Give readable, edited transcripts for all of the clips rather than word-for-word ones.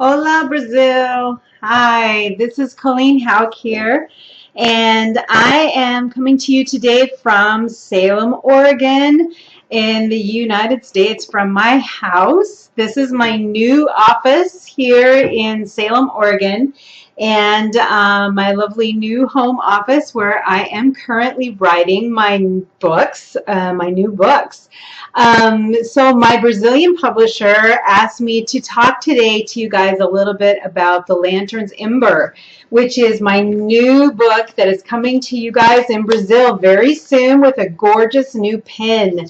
Hola, Brazil. Hi, this is Colleen Houck here, and I am coming to you today from Salem, Oregon, in the United States, from my house. This is my new office here in Salem, Oregon, and my lovely new home office where I am currently writing my books, my new books. So my Brazilian publisher asked me to talk today to you guys a little bit about The Lantern's Ember, which is my new book that is coming to you guys in Brazil very soon with a gorgeous new pen.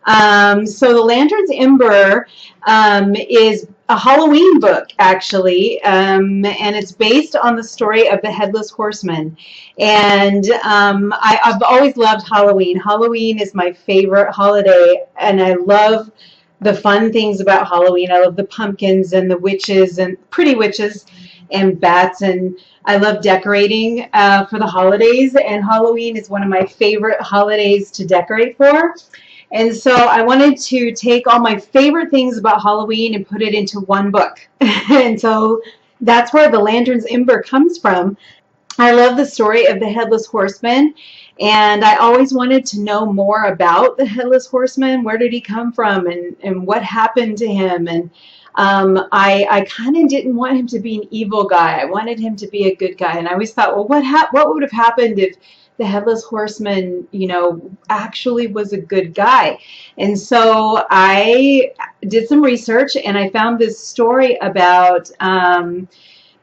So The Lantern's Ember is a Halloween book, actually, and it's based on the story of the Headless Horseman. And I've always loved Halloween. Halloween is my favorite holiday, and I love the fun things about Halloween. I love the pumpkins and the witches and pretty witches and bats, and I love decorating for the holidays, and Halloween is one of my favorite holidays to decorate for. And so I wanted to take all my favorite things about Halloween and put it into one book. And so that's where The Lantern's Ember comes from. I love the story of the Headless Horseman, and I always wanted to know more about the Headless Horseman. Where did he come from, and what happened to him? And I kind of didn't want him to be an evil guy. I wanted him to be a good guy. And I always thought, well, what would have happened if the Headless Horseman, actually was a good guy? And so I did some research, and I found this story about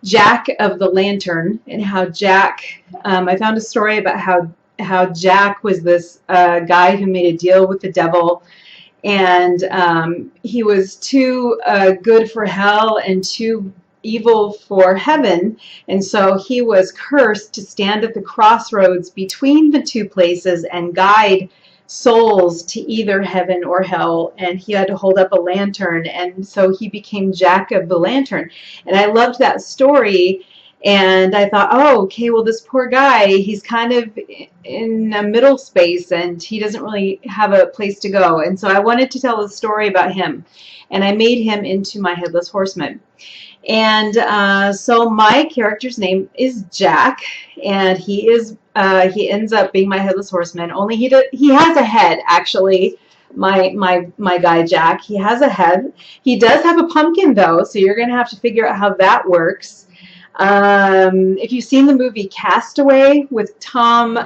Jack of the Lantern, and how Jack, I found a story about how Jack was this guy who made a deal with the devil, and he was too good for hell and too evil for heaven, and so he was cursed to stand at the crossroads between the two places and guide souls to either heaven or hell, and he had to hold up a lantern, and so he became Jack of the Lantern. And I loved that story, and I thought, oh, okay, well, this poor guy, he's kind of in a middle space, and he doesn't really have a place to go. And so I wanted to tell a story about him, and I made him into my Headless Horseman. And so my character's name is Jack, and he ends up being my Headless Horseman. Only he has a head, actually. My guy Jack, he has a head. He does have a pumpkin, though, so you're gonna have to figure out how that works. If you've seen the movie Castaway with Tom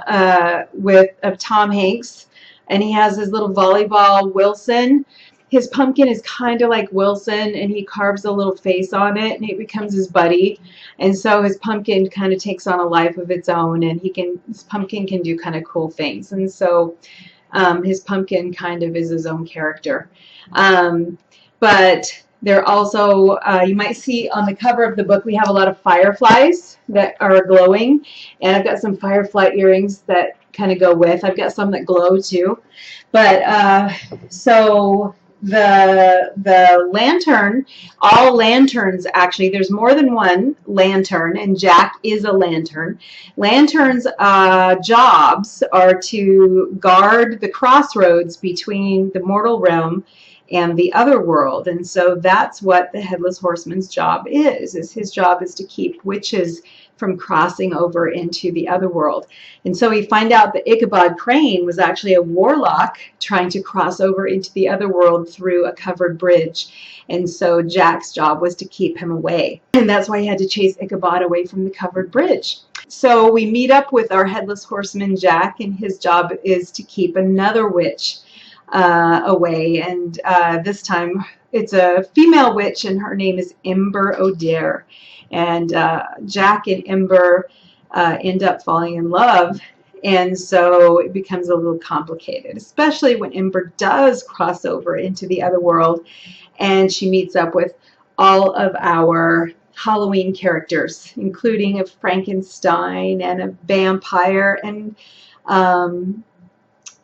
Hanks, and he has his little volleyball Wilson, his pumpkin is kind of like Wilson, and he carves a little face on it, and it becomes his buddy. And so his pumpkin kind of takes on a life of its own, and his pumpkin can do kind of cool things. And so his pumpkin kind of is his own character. But there also, you might see on the cover of the book, we have a lot of fireflies that are glowing, and I've got some firefly earrings that kind of go with. I've got some that glow too. But so the lantern, all lanterns, actually, there's more than one lantern, and Jack is a lantern. Lanterns' jobs are to guard the crossroads between the mortal realm and the other world. And so that's what the Headless Horseman's job is his job is to keep witches from crossing over into the other world. And so we find out that Ichabod Crane was actually a warlock trying to cross over into the other world through a covered bridge. And so Jack's job was to keep him away. And that's why he had to chase Ichabod away from the covered bridge. So we meet up with our Headless Horseman Jack, and his job is to keep another witch away. And this time it's a female witch, and her name is Ember O'Dare. And Jack and Ember end up falling in love, and so it becomes a little complicated, especially when Ember does cross over into the other world, and she meets up with all of our Halloween characters, including a Frankenstein and a vampire, and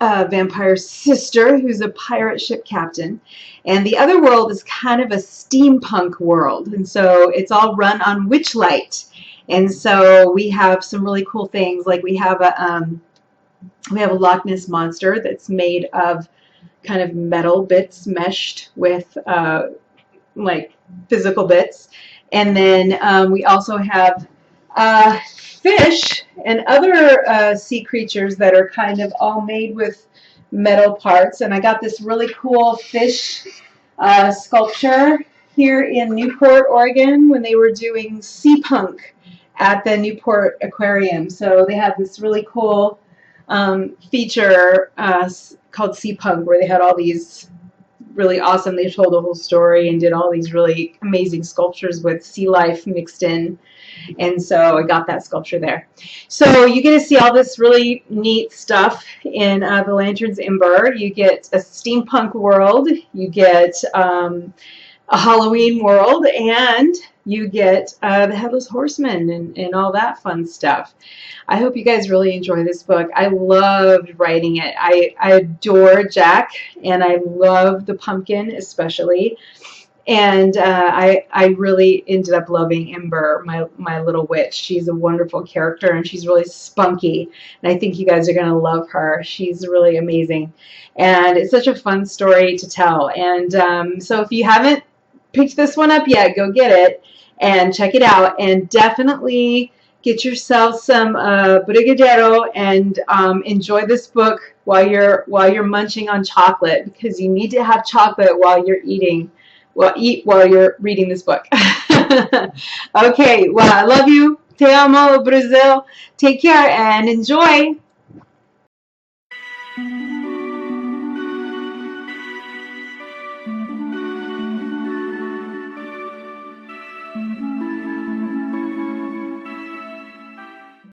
vampire's sister, who's a pirate ship captain. And the other world is kind of a steampunk world, and so it's all run on witchlight. And so we have some really cool things, like we have a Loch Ness monster that's made of kind of metal bits meshed with like physical bits, And then we also have fish and other sea creatures that are kind of all made with metal parts. And I got this really cool fish sculpture here in Newport, Oregon, when they were doing sea punk at the Newport Aquarium. So they have this really cool feature called Sea Punk, where they had all these really awesome, they told the whole story and did all these really amazing sculptures with sea life mixed in. And so I got that sculpture there. So you get to see all this really neat stuff in the Lantern's Ember. You get a steampunk world, you get a Halloween world, and you get the Headless Horseman and all that fun stuff. I hope you guys really enjoy this book. I loved writing it. I adore Jack, and I love the pumpkin especially. And I really ended up loving Ember, my little witch. She's a wonderful character, and she's really spunky. And I think you guys are going to love her. She's really amazing. And it's such a fun story to tell. And so if you haven't picked this one up yet, go get it and check it out. And definitely get yourself some brigadeiro and enjoy this book while you're munching on chocolate, because you need to have chocolate while you're eating. Well, eat while you're reading this book. Okay, well, I love you. Te amo, Brazil. Take care and enjoy.